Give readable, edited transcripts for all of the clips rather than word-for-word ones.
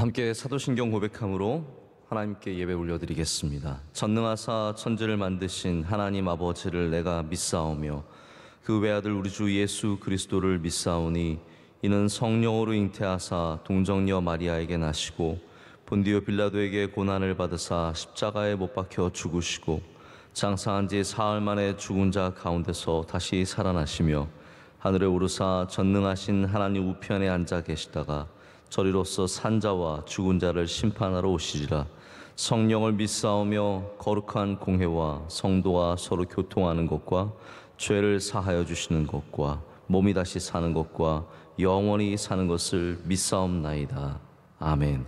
함께 사도신경 고백함으로 하나님께 예배 올려드리겠습니다. 전능하사 천지를 만드신 하나님 아버지를 내가 믿사오며 그 외아들 우리 주 예수 그리스도를 믿사오니 이는 성령으로 잉태하사 동정녀 마리아에게 나시고 본디오 빌라도에게 고난을 받으사 십자가에 못 박혀 죽으시고 장사한 지 사흘 만에 죽은 자 가운데서 다시 살아나시며 하늘에 오르사 전능하신 하나님 우편에 앉아 계시다가 저리로서 산자와 죽은 자를 심판하러 오시리라. 성령을 믿사오며 거룩한 공회와 성도와 서로 교통하는 것과 죄를 사하여 주시는 것과 몸이 다시 사는 것과 영원히 사는 것을 믿사옵나이다. 아멘.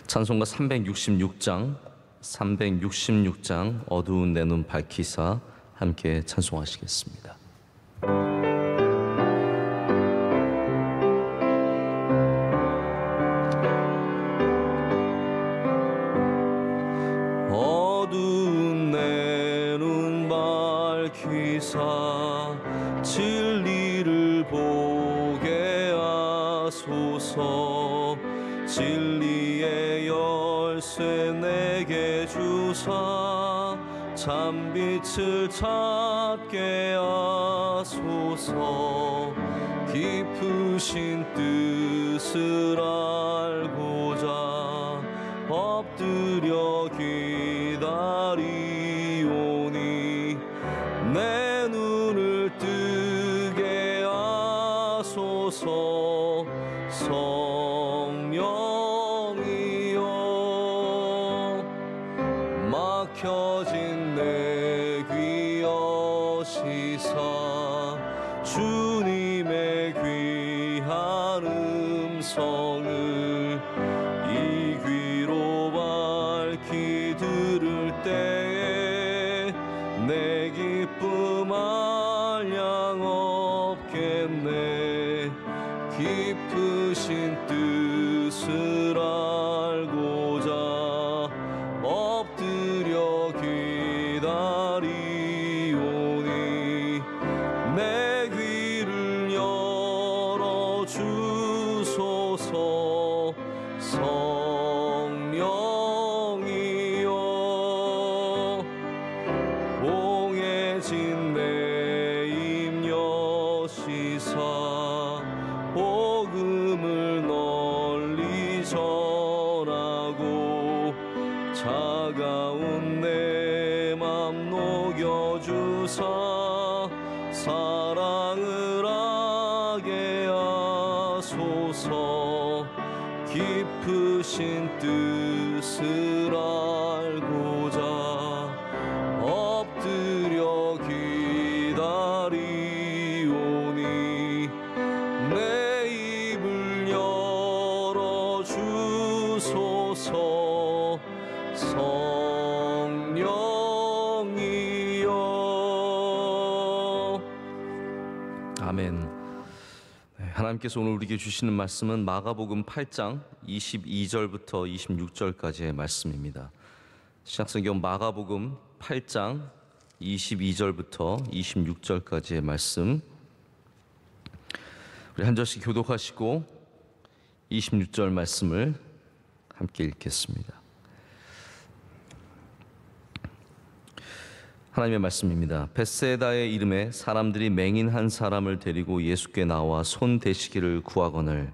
찬송가 366장 어두운 내 눈 밝히사 함께 찬송하시겠습니다. 어두운 내 눈 밝히사 진리를 보게 하소서. 진리의 열쇠 내게 주사 참빛을 찾게 하소서. 깊으신 뜻을 알고자 엎드려 기다리오니 내 눈을 뜨게 하소서. 성령이여 막혀진 내 귀 여시사 주님의 귀한 음성을 이 귀로 밝히 들을 때에 내 기쁨 한량 없겠네. 깊으신 뜻을 알고자 엎드려 기다리오니 내 귀를 열어 주소서. 성령이여 봉해진 내 입 여시사 복음을 널리 전하고 차가운 내 맘 녹여주사 사랑을 하게 하소서. 깊으신 뜻을 알고자 엎드려 기다리오니 내 입을 열어 주소서. 성령이여. 아멘. 하나님께서 오늘 우리에게 주시는 말씀은 마가복음 8장 22절부터 26절까지의 말씀입니다. 신약성경 마가복음 8장 22절부터 26절까지의 말씀, 우리 한 절씩 교독하시고 26절 말씀을 함께 읽겠습니다. 하나님의 말씀입니다. 벳세다의 이름에 사람들이 맹인 한 사람을 데리고 예수께 나와 손 대시기를 구하거늘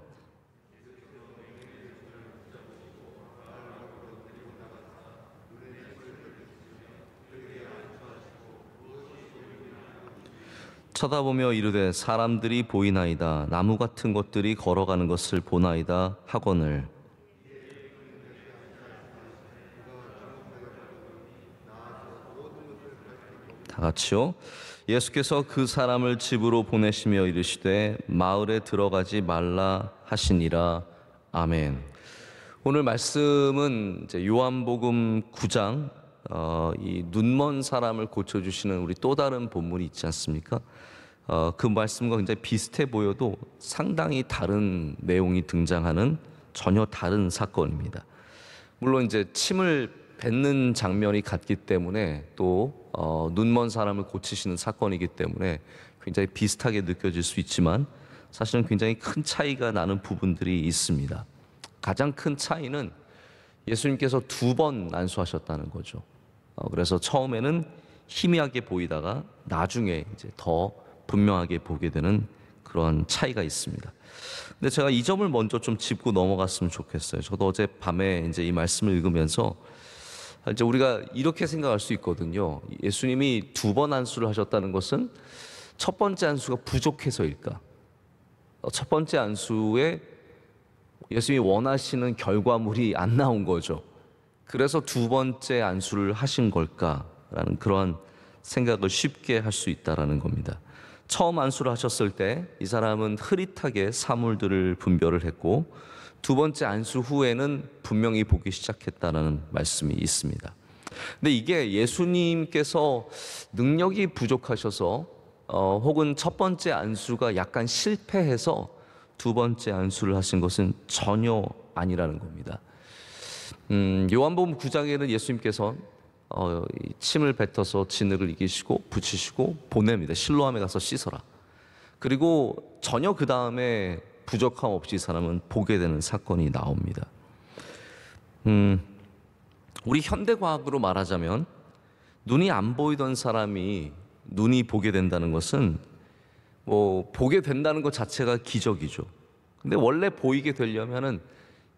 쳐다보며 이르되 사람들이 보이나이다. 나무 같은 것들이 걸어가는 것을 보나이다 하거늘 다 같이요. 예수께서 그 사람을 집으로 보내시며 이르시되 마을에 들어가지 말라 하시니라. 아멘. 오늘 말씀은 이제 요한복음 9장 이 눈먼 사람을 고쳐주시는 우리 또 다른 본문이 있지 않습니까? 그 말씀과 굉장히 비슷해 보여도 상당히 다른 내용이 등장하는 전혀 다른 사건입니다. 물론 이제 침을 뱉는 장면이 같기 때문에 또 눈먼 사람을 고치시는 사건이기 때문에 굉장히 비슷하게 느껴질 수 있지만 사실은 굉장히 큰 차이가 나는 부분들이 있습니다. 가장 큰 차이는 예수님께서 2번 안수하셨다는 거죠. 그래서 처음에는 희미하게 보이다가 나중에 이제 더 분명하게 보게 되는 그런 차이가 있습니다. 근데 제가 이 점을 먼저 좀 짚고 넘어갔으면 좋겠어요. 저도 어제 밤에 이제 이 말씀을 읽으면서 이제 우리가 이렇게 생각할 수 있거든요. 예수님이 2번 안수를 하셨다는 것은 첫 번째 안수가 부족해서일까? 첫 번째 안수에 예수님이 원하시는 결과물이 안 나온 거죠. 그래서 2번째 안수를 하신 걸까라는 그런 생각을 쉽게 할 수 있다라는 겁니다. 처음 안수를 하셨을 때 이 사람은 흐릿하게 사물들을 분별을 했고 2번째 안수 후에는 분명히 보기 시작했다는 말씀이 있습니다. 근데 이게 예수님께서 능력이 부족하셔서 혹은 첫 번째 안수가 약간 실패해서 2번째 안수를 하신 것은 전혀 아니라는 겁니다. 요한복음 9장에는 예수님께서 침을 뱉어서 진흙을 이기시고 붙이시고 보냅니다. 실로암에 가서 씻어라. 그리고 전혀 그 다음에 부족함 없이 사람은 보게 되는 사건이 나옵니다. 우리 현대과학으로 말하자면 눈이 안 보이던 사람이 눈이 보게 된다는 것은 보게 된다는 것 자체가 기적이죠. 근데 원래 보이게 되려면은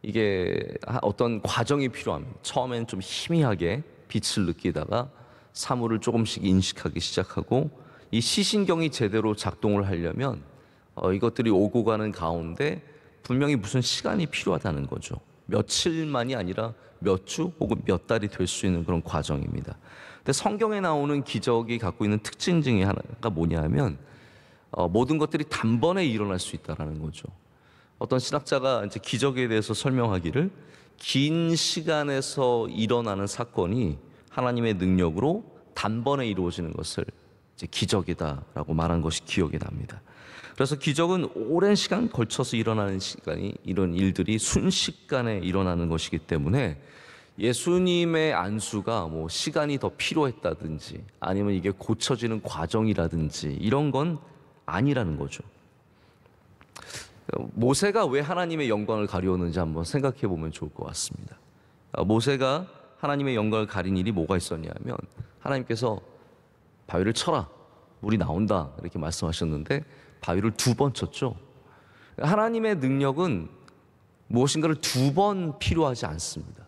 이게 어떤 과정이 필요합니다. 처음엔 좀 희미하게 빛을 느끼다가 사물을 조금씩 인식하기 시작하고 이 시신경이 제대로 작동을 하려면 이것들이 오고 가는 가운데 분명히 무슨 시간이 필요하다는 거죠. 며칠만이 아니라 몇 주 혹은 몇 달이 될 수 있는 그런 과정입니다. 근데 성경에 나오는 기적이 갖고 있는 특징 중에 하나가 뭐냐면 모든 것들이 단번에 일어날 수 있다는 거죠. 어떤 신학자가 이제 기적에 대해서 설명하기를 긴 시간에서 일어나는 사건이 하나님의 능력으로 단번에 이루어지는 것을 이제 기적이다라고 말한 것이 기억이 납니다. 그래서 기적은 오랜 시간 걸쳐서 일어나는 이런 일들이 순식간에 일어나는 것이기 때문에 예수님의 안수가 시간이 더 필요했다든지 아니면 이게 고쳐지는 과정이라든지 이런 건 아니라는 거죠. 모세가 왜 하나님의 영광을 가리웠는지 한번 생각해 보면 좋을 것 같습니다. 모세가 하나님의 영광을 가린 일이 뭐가 있었냐면 하나님께서 바위를 쳐라, 물이 나온다 이렇게 말씀하셨는데 바위를 2번 쳤죠. 하나님의 능력은 무엇인가를 2번 필요하지 않습니다.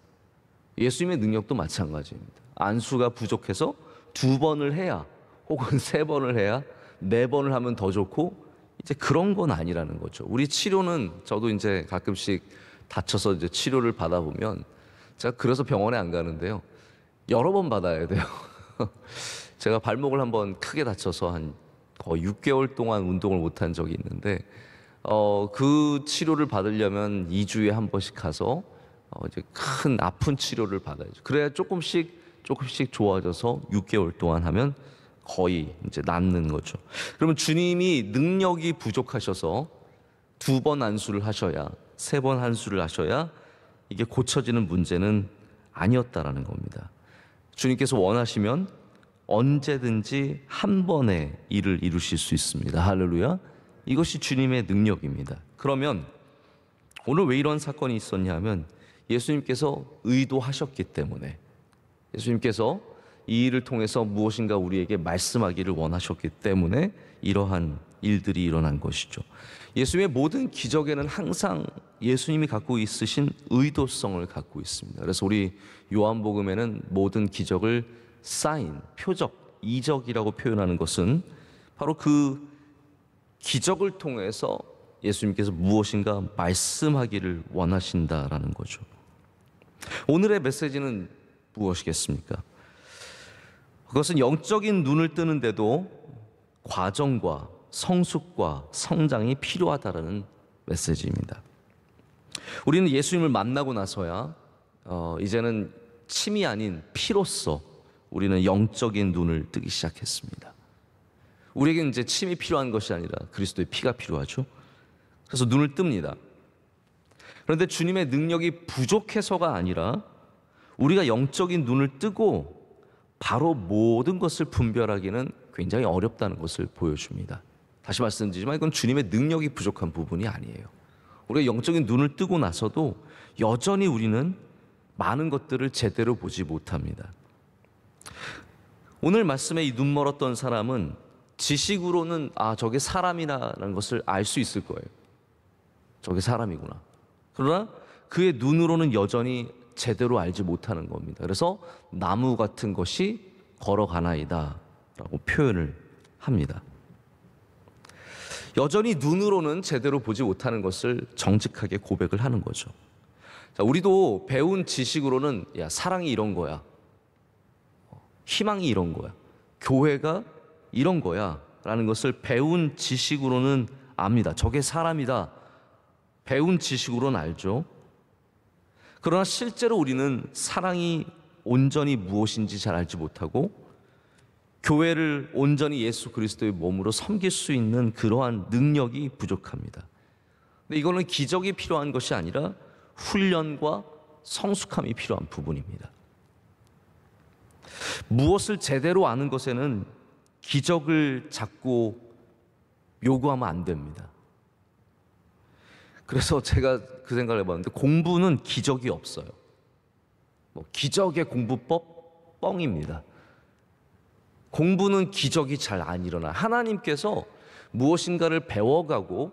예수님의 능력도 마찬가지입니다. 안수가 부족해서 2번을 해야 혹은 3번을 해야 4번을 하면 더 좋고 이제 그런 건 아니라는 거죠. 우리 치료는 저도 이제 가끔씩 다쳐서 이제 치료를 받아보면 제가 그래서 병원에 안 가는데요. 여러 번 받아야 돼요. 제가 발목을 한번 크게 다쳐서 한 거의 6개월 동안 운동을 못한 적이 있는데 그 치료를 받으려면 2주에 한 번씩 가서 이제 큰 아픈 치료를 받아야죠. 그래야 조금씩 좋아져서 6개월 동안 하면 거의 이제 낫는 거죠. 그러면 주님이 능력이 부족하셔서 2번 안수를 하셔야 3번 안수를 하셔야 이게 고쳐지는 문제는 아니었다라는 겁니다. 주님께서 원하시면 언제든지 한 번에 일을 이루실 수 있습니다. 할렐루야. 이것이 주님의 능력입니다. 그러면 오늘 왜 이런 사건이 있었냐면 예수님께서 의도하셨기 때문에 예수님께서 이 일을 통해서 무엇인가 우리에게 말씀하기를 원하셨기 때문에 이러한 일들이 일어난 것이죠. 예수님의 모든 기적에는 항상 예수님이 갖고 있으신 의도성을 갖고 있습니다. 그래서 우리 요한복음에는 모든 기적을 사인, 표적, 이적이라고 표현하는 것은 바로 그 기적을 통해서 예수님께서 무엇인가 말씀하기를 원하신다라는 거죠. 오늘의 메시지는 무엇이겠습니까? 그것은 영적인 눈을 뜨는데도 과정과 성숙과 성장이 필요하다라는 메시지입니다. 우리는 예수님을 만나고 나서야 이제는 침이 아닌 피로써 우리는 영적인 눈을 뜨기 시작했습니다. 우리에게는 이제 침이 필요한 것이 아니라 그리스도의 피가 필요하죠. 그래서 눈을 뜹니다. 그런데 주님의 능력이 부족해서가 아니라 우리가 영적인 눈을 뜨고 바로 모든 것을 분별하기는 굉장히 어렵다는 것을 보여줍니다. 다시 말씀드리지만 이건 주님의 능력이 부족한 부분이 아니에요. 우리가 영적인 눈을 뜨고 나서도 여전히 우리는 많은 것들을 제대로 보지 못합니다. 오늘 말씀에 이 눈 멀었던 사람은 지식으로는 저게 사람이라는 것을 알 수 있을 거예요. 저게 사람이구나. 그러나 그의 눈으로는 여전히 제대로 알지 못하는 겁니다. 그래서 나무 같은 것이 걸어가나이다 라고 표현을 합니다. 여전히 눈으로는 제대로 보지 못하는 것을 정직하게 고백을 하는 거죠. 자, 우리도 배운 지식으로는 사랑이 이런 거야, 희망이 이런 거야, 교회가 이런 거야 라는 것을 배운 지식으로는 압니다. 저게 사람이다, 배운 지식으로는 알죠. 그러나 실제로 우리는 사랑이 온전히 무엇인지 잘 알지 못하고 교회를 온전히 예수 그리스도의 몸으로 섬길 수 있는 그러한 능력이 부족합니다. 근데 이거는 기적이 필요한 것이 아니라 훈련과 성숙함이 필요한 부분입니다. 무엇을 제대로 아는 것에는 기적을 자꾸 요구하면 안 됩니다. 그래서 제가 그 생각을 해봤는데, 공부는 기적이 없어요. 기적의 공부법 뻥입니다. 공부는 기적이 잘 안 일어나. 하나님께서 무엇인가를 배워가고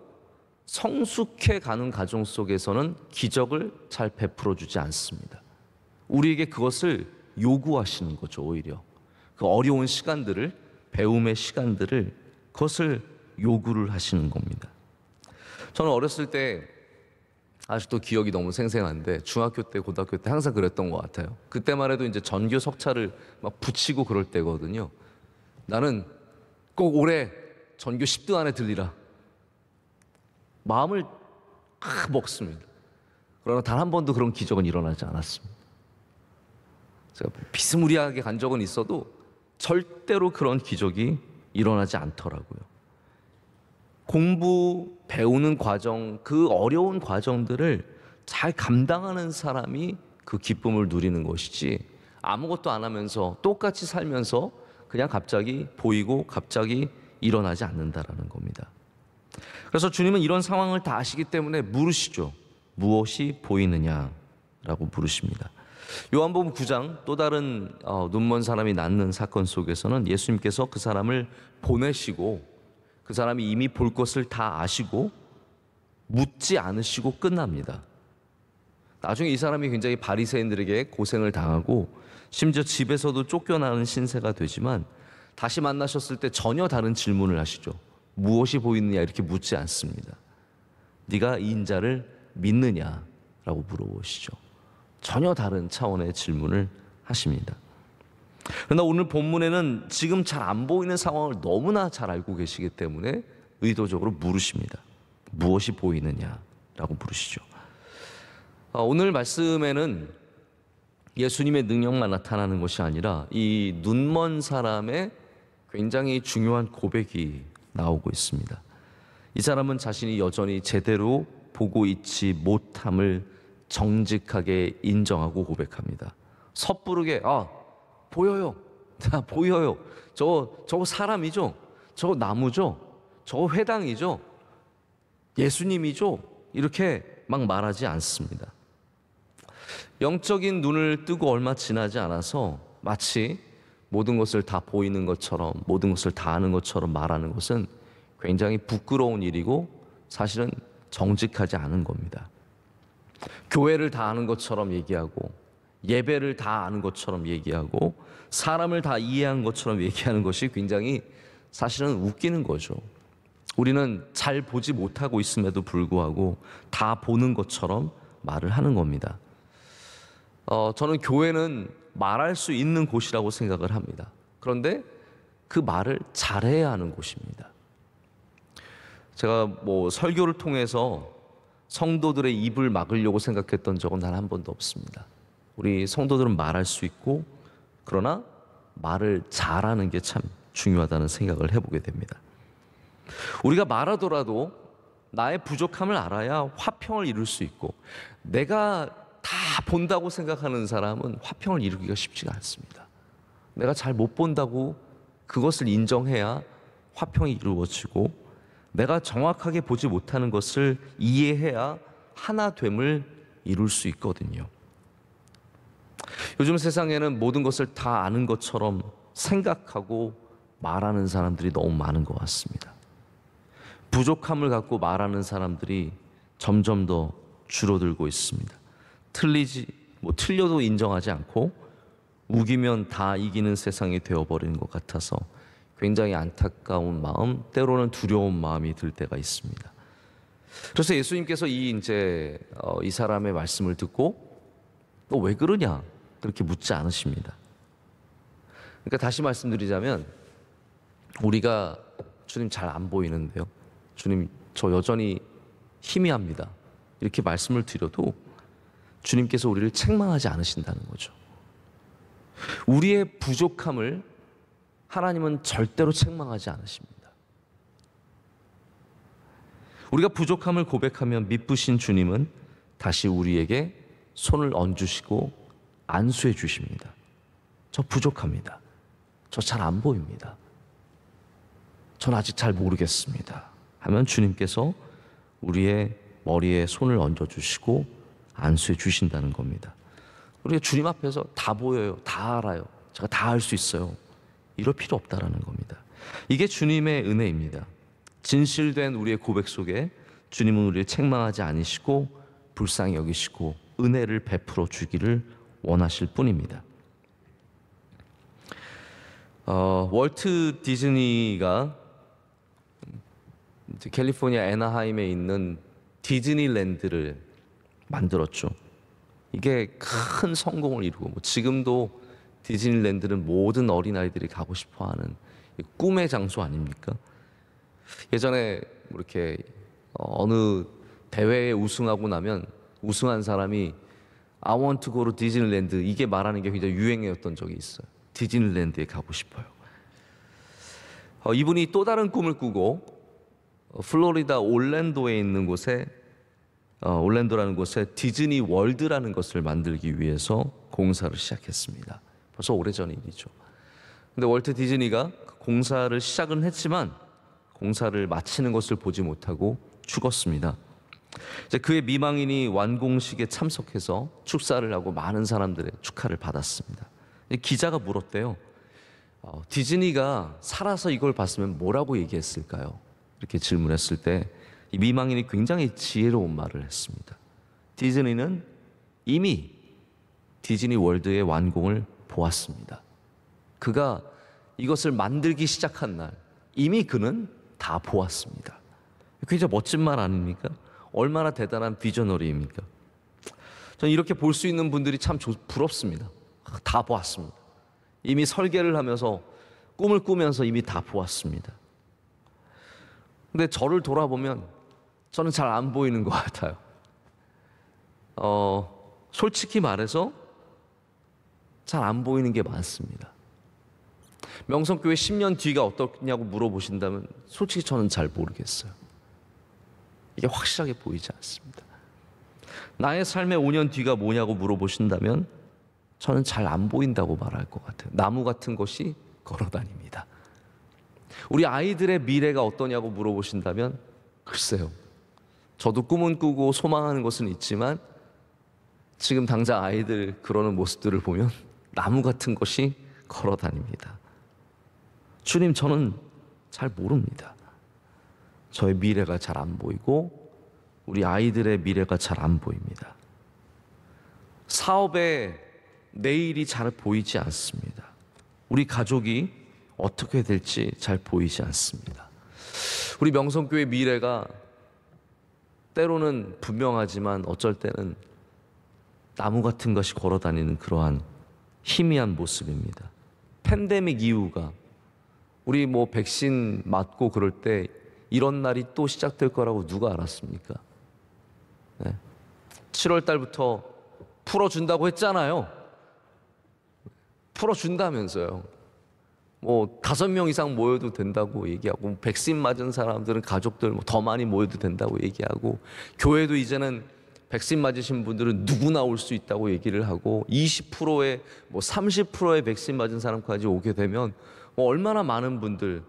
성숙해 가는 과정 속에서는 기적을 잘 베풀어 주지 않습니다. 우리에게 그것을 요구하시는 거죠. 오히려 그 어려운 시간들을, 배움의 시간들을, 그것을 요구를 하시는 겁니다. 저는 어렸을 때, 아직도 기억이 너무 생생한데, 중학교 때, 고등학교 때 항상 그랬던 것 같아요. 그때만 해도 이제 전교 석차를 막 붙이고 그럴 때거든요. 나는 꼭 올해 전교 10등 안에 들리라, 마음을 먹습니다. 그러나 단 한 번도 그런 기적은 일어나지 않았습니다. 제가 비스무리하게 간 적은 있어도 절대로 그런 기적이 일어나지 않더라고요. 공부, 배우는 과정, 그 어려운 과정들을 잘 감당하는 사람이 그 기쁨을 누리는 것이지, 아무것도 안 하면서 똑같이 살면서 그냥 갑자기 보이고 갑자기 일어나지 않는다라는 겁니다. 그래서 주님은 이런 상황을 다 아시기 때문에 물으시죠. 무엇이 보이느냐라고 물으십니다. 요한복음 9장, 또 다른 눈먼 사람이 낫는 사건 속에서는 예수님께서 그 사람을 보내시고 그 사람이 이미 볼 것을 다 아시고 묻지 않으시고 끝납니다. 나중에 이 사람이 굉장히 바리새인들에게 고생을 당하고 심지어 집에서도 쫓겨나는 신세가 되지만, 다시 만나셨을 때 전혀 다른 질문을 하시죠. 무엇이 보이느냐 이렇게 묻지 않습니다. 네가 이 인자를 믿느냐라고 물어보시죠. 전혀 다른 차원의 질문을 하십니다. 그러나 오늘 본문에는 지금 잘 안 보이는 상황을 너무나 잘 알고 계시기 때문에 의도적으로 물으십니다. 무엇이 보이느냐라고 물으시죠. 오늘 말씀에는 예수님의 능력만 나타나는 것이 아니라 이 눈먼 사람의 굉장히 중요한 고백이 나오고 있습니다. 이 사람은 자신이 여전히 제대로 보고 있지 못함을 정직하게 인정하고 고백합니다. 섣부르게 보여요, 보여요, 저거 사람이죠, 저거 나무죠, 저거 회당이죠, 예수님이죠, 이렇게 막 말하지 않습니다. 영적인 눈을 뜨고 얼마 지나지 않아서 마치 모든 것을 다 보이는 것처럼, 모든 것을 다 아는 것처럼 말하는 것은 굉장히 부끄러운 일이고 사실은 정직하지 않은 겁니다. 교회를 다 아는 것처럼 얘기하고, 예배를 다 아는 것처럼 얘기하고, 사람을 다 이해한 것처럼 얘기하는 것이 굉장히 사실은 웃기는 거죠. 우리는 잘 보지 못하고 있음에도 불구하고 다 보는 것처럼 말을 하는 겁니다. 저는 교회는 말할 수 있는 곳이라고 생각을 합니다. 그런데 그 말을 잘해야 하는 곳입니다. 제가 설교를 통해서 성도들의 입을 막으려고 생각했던 적은 단 한 번도 없습니다. 우리 성도들은 말할 수 있고, 그러나 말을 잘하는 게 참 중요하다는 생각을 해보게 됩니다. 우리가 말하더라도 나의 부족함을 알아야 화평을 이룰 수 있고, 내가 다 본다고 생각하는 사람은 화평을 이루기가 쉽지가 않습니다. 내가 잘 못 본다고 그것을 인정해야 화평이 이루어지고, 내가 정확하게 보지 못하는 것을 이해해야 하나됨을 이룰 수 있거든요. 요즘 세상에는 모든 것을 다 아는 것처럼 생각하고 말하는 사람들이 너무 많은 것 같습니다. 부족함을 갖고 말하는 사람들이 점점 더 줄어들고 있습니다. 틀려도 인정하지 않고 우기면 다 이기는 세상이 되어버리는 것 같아서 굉장히 안타까운 마음, 때로는 두려운 마음이 들 때가 있습니다. 그래서 예수님께서 이 사람의 말씀을 듣고 너 왜 그러냐? 그렇게 묻지 않으십니다. 그러니까 다시 말씀드리자면 우리가 주님 잘 안 보이는데요. 주님 저 여전히 희미합니다. 이렇게 말씀을 드려도 주님께서 우리를 책망하지 않으신다는 거죠. 우리의 부족함을 하나님은 절대로 책망하지 않으십니다. 우리가 부족함을 고백하면 미쁘신 주님은 다시 우리에게 손을 얹으시고 안수해 주십니다. 저 부족합니다. 저 잘 안 보입니다. 전 아직 잘 모르겠습니다. 하면 주님께서 우리의 머리에 손을 얹어주시고 안수해 주신다는 겁니다. 우리가 주님 앞에서 다 보여요. 다 알아요. 제가 다 할 수 있어요. 이럴 필요 없다라는 겁니다. 이게 주님의 은혜입니다. 진실된 우리의 고백 속에 주님은 우리를 책망하지 않으시고 불쌍히 여기시고 은혜를 베풀어 주기를 원하실 뿐입니다. 월트 디즈니가 캘리포니아 애나하임에 있는 디즈니랜드를 만들었죠. 이게 큰 성공을 이루고 지금도 디즈니랜드는 모든 어린아이들이 가고 싶어하는 꿈의 장소 아닙니까? 예전에 이렇게 어느 대회에 우승하고 나면 우승한 사람이 I want to go to 디즈니랜드 이게 말하는 게 굉장히 유행이었던 적이 있어요. 디즈니랜드에 가고 싶어요. 이분이 또 다른 꿈을 꾸고 플로리다 올랜도에 있는 곳에 올랜도라는 곳에 디즈니 월드라는 것을 만들기 위해서 공사를 시작했습니다. 벌써 오래전 일이죠. 근데 월트 디즈니가 공사를 시작은 했지만 공사를 마치는 것을 보지 못하고 죽었습니다. 이제 그의 미망인이 완공식에 참석해서 축사를 하고 많은 사람들의 축하를 받았습니다. 기자가 물었대요. 디즈니가 살아서 이걸 봤으면 뭐라고 얘기했을까요? 이렇게 질문했을 때 이 미망인이 굉장히 지혜로운 말을 했습니다. 디즈니는 이미 디즈니 월드의 완공을 보았습니다. 그가 이것을 만들기 시작한 날 이미 그는 다 보았습니다. 굉장히 멋진 말 아닙니까? 얼마나 대단한 비저너리입니까? 저는 이렇게 볼 수 있는 분들이 참 부럽습니다. 다 보았습니다. 이미 설계를 하면서 꿈을 꾸면서 이미 다 보았습니다. 근데 저를 돌아보면 저는 잘 안 보이는 것 같아요. 솔직히 말해서 잘 안 보이는 게 많습니다. 명성교회 10년 뒤가 어떻냐고 물어보신다면 솔직히 저는 잘 모르겠어요. 이게 확실하게 보이지 않습니다. 나의 삶의 5년 뒤가 뭐냐고 물어보신다면 저는 잘 안 보인다고 말할 것 같아요. 나무 같은 것이 걸어다닙니다. 우리 아이들의 미래가 어떠냐고 물어보신다면 글쎄요. 저도 꿈은 꾸고 소망하는 것은 있지만 지금 당장 아이들 그러는 모습들을 보면 나무 같은 것이 걸어다닙니다. 주님, 저는 잘 모릅니다. 저의 미래가 잘 안 보이고 우리 아이들의 미래가 잘 안 보입니다. 사업의 내일이 잘 보이지 않습니다. 우리 가족이 어떻게 될지 잘 보이지 않습니다. 우리 명성교회 미래가 때로는 분명하지만 어쩔 때는 나무 같은 것이 걸어다니는 그러한 희미한 모습입니다. 팬데믹 이후가 우리 백신 맞고 그럴 때 이런 날이 또 시작될 거라고 누가 알았습니까? 네. 7월 달부터 풀어준다고 했잖아요. 풀어준다면서요. 5명 이상 모여도 된다고 얘기하고 백신 맞은 사람들은 가족들 더 많이 모여도 된다고 얘기하고 교회도 이제는 백신 맞으신 분들은 누구나 올 수 있다고 얘기를 하고 20%에 30%의 백신 맞은 사람까지 오게 되면 얼마나 많은 분들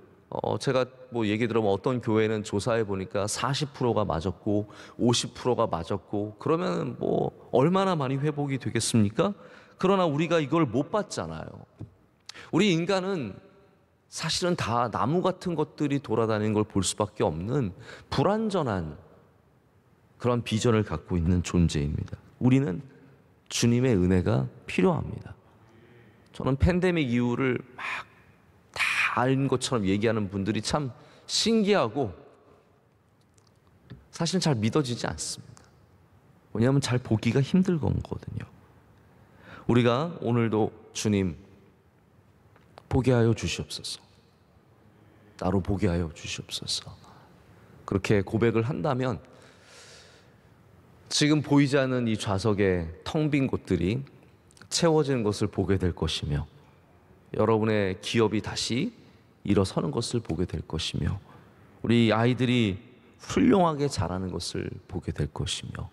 제가 뭐 얘기 들어보면 어떤 교회는 조사해 보니까 40%가 맞았고 50%가 맞았고, 그러면 뭐 얼마나 많이 회복이 되겠습니까? 그러나 우리가 이걸 못 봤잖아요. 우리 인간은 사실은 다 나무 같은 것들이 돌아다니는 걸 볼 수밖에 없는 불완전한 그런 비전을 갖고 있는 존재입니다. 우리는 주님의 은혜가 필요합니다. 저는 팬데믹 이후를 막 다 아는 것처럼 얘기하는 분들이 참 신기하고 사실 잘 믿어지지 않습니다. 왜냐하면 잘 보기가 힘들건 거거든요. 우리가 오늘도 주님 보게 하여 주시옵소서, 나로 보게 하여 주시옵소서, 그렇게 고백을 한다면 지금 보이지 않는 이 좌석의 텅 빈 곳들이 채워지는 것을 보게 될 것이며, 여러분의 기업이 다시 일어서는 것을 보게 될 것이며, 우리 아이들이 훌륭하게 자라는 것을 보게 될 것이며,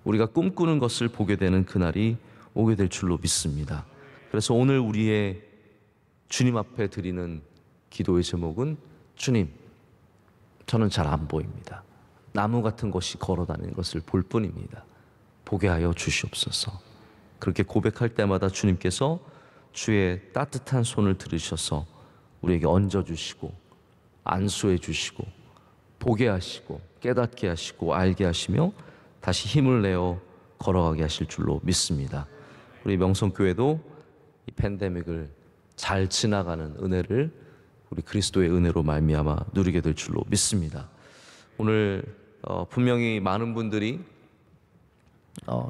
우리가 꿈꾸는 것을 보게 되는 그날이 오게 될 줄로 믿습니다. 그래서 오늘 우리의 주님 앞에 드리는 기도의 제목은, 주님, 저는 잘 안 보입니다. 나무 같은 것이 걸어다니는 것을 볼 뿐입니다. 보게 하여 주시옵소서. 그렇게 고백할 때마다 주님께서 주의 따뜻한 손을 들으셔서 우리에게 얹어주시고 안수해 주시고 보게 하시고 깨닫게 하시고 알게 하시며 다시 힘을 내어 걸어가게 하실 줄로 믿습니다. 우리 명성교회도 이 팬데믹을 잘 지나가는 은혜를 우리 그리스도의 은혜로 말미암아 누리게 될 줄로 믿습니다. 오늘 분명히 많은 분들이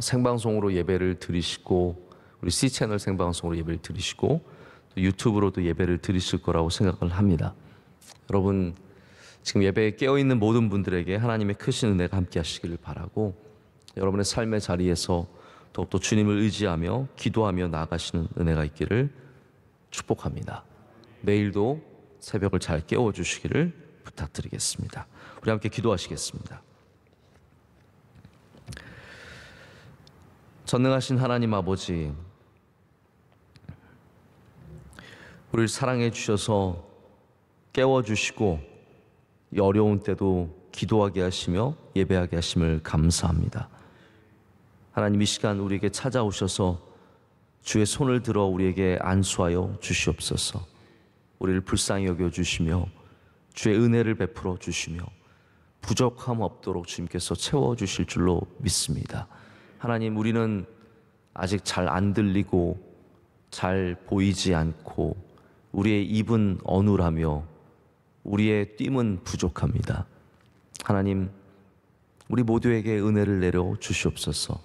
생방송으로 예배를 드리시고, 우리 C채널 생방송으로 예배를 드리시고 또 유튜브로도 예배를 드리실 거라고 생각을 합니다. 여러분, 지금 예배에 깨어있는 모든 분들에게 하나님의 크신 은혜가 함께 하시기를 바라고, 여러분의 삶의 자리에서 더욱더 주님을 의지하며 기도하며 나아가시는 은혜가 있기를 축복합니다. 내일도 새벽을 잘 깨워주시기를 부탁드리겠습니다. 우리 함께 기도하시겠습니다. 전능하신 하나님 아버지, 우리를 사랑해 주셔서 깨워주시고 이 어려운 때도 기도하게 하시며 예배하게 하심을 감사합니다. 하나님, 이 시간 우리에게 찾아오셔서 주의 손을 들어 우리에게 안수하여 주시옵소서. 우리를 불쌍히 여겨주시며 주의 은혜를 베풀어 주시며 부족함 없도록 주님께서 채워주실 줄로 믿습니다. 하나님, 우리는 아직 잘 안 들리고 잘 보이지 않고 우리의 입은 어눌하며 우리의 뜀은 부족합니다. 하나님, 우리 모두에게 은혜를 내려 주시옵소서.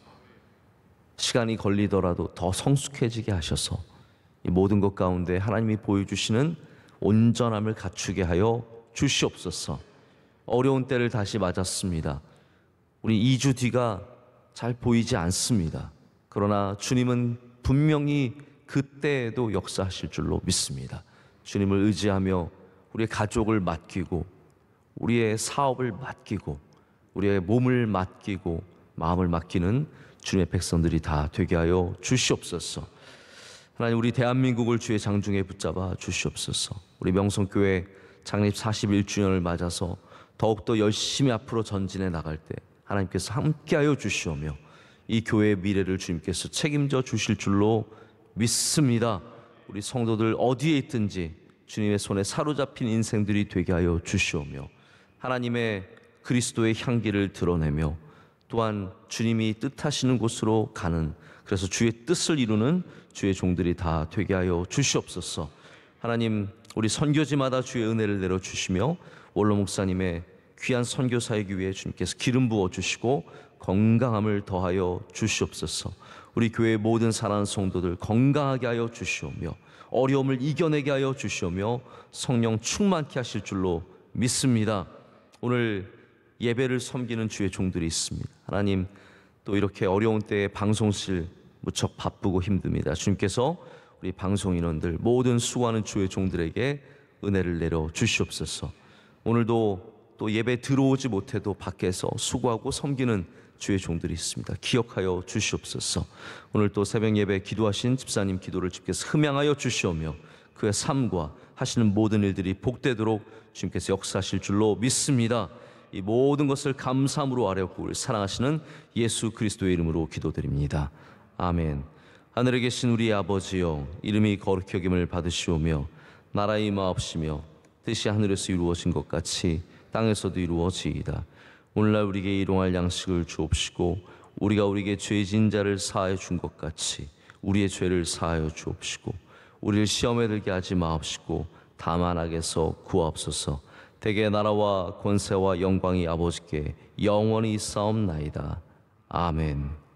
시간이 걸리더라도 더 성숙해지게 하셔서 이 모든 것 가운데 하나님이 보여주시는 온전함을 갖추게 하여 주시옵소서. 어려운 때를 다시 맞았습니다. 우리 2주 뒤가 잘 보이지 않습니다. 그러나 주님은 분명히 그때에도 역사하실 줄로 믿습니다. 주님을 의지하며 우리의 가족을 맡기고 우리의 사업을 맡기고 우리의 몸을 맡기고 마음을 맡기는 주님의 백성들이 다 되게 하여 주시옵소서. 하나님, 우리 대한민국을 주의 장중에 붙잡아 주시옵소서. 우리 명성교회 창립 41주년을 맞아서 더욱더 열심히 앞으로 전진해 나갈 때 하나님께서 함께하여 주시오며 이 교회의 미래를 주님께서 책임져 주실 줄로 믿습니다. 우리 성도들 어디에 있든지 주님의 손에 사로잡힌 인생들이 되게 하여 주시오며 하나님의 그리스도의 향기를 드러내며 또한 주님이 뜻하시는 곳으로 가는, 그래서 주의 뜻을 이루는 주의 종들이 다 되게 하여 주시옵소서. 하나님, 우리 선교지마다 주의 은혜를 내려주시며 원로 목사님의 귀한 선교 사역을 위해 주님께서 기름 부어주시고 건강함을 더하여 주시옵소서. 우리 교회의 모든 사랑하는 성도들 건강하게 하여 주시오며 어려움을 이겨내게 하여 주시오며 성령 충만케 하실 줄로 믿습니다. 오늘 예배를 섬기는 주의 종들이 있습니다. 하나님, 또 이렇게 어려운 때에 방송실 무척 바쁘고 힘듭니다. 주님께서 우리 방송인원들 모든 수고하는 주의 종들에게 은혜를 내려 주시옵소서. 오늘도 또 예배 들어오지 못해도 밖에서 수고하고 섬기는 주의 종들이 있습니다. 기억하여 주시옵소서. 오늘 또 새벽 예배 기도하신 집사님 기도를 주께서 흠양하여 주시오며 그의 삶과 하시는 모든 일들이 복되도록 주님께서 역사하실 줄로 믿습니다. 이 모든 것을 감사함으로 아뢰옵고 사랑하시는 예수 그리스도의 이름으로 기도드립니다. 아멘. 하늘에 계신 우리 아버지여, 이름이 거룩히 여김을 받으시오며 나라의 임하옵시며 뜻이 하늘에서 이루어진 것 같이 땅에서도 이루어지이다. 오늘날 우리에게 일용할 양식을 주옵시고 우리가 우리에게 죄 지은 자를 사하여 준 것 같이 우리의 죄를 사하여 주옵시고 우리를 시험에 들게 하지 마옵시고 다만 악에서 구하옵소서. 대개 나라와 권세와 영광이 아버지께 영원히 있사옵나이다. 아멘.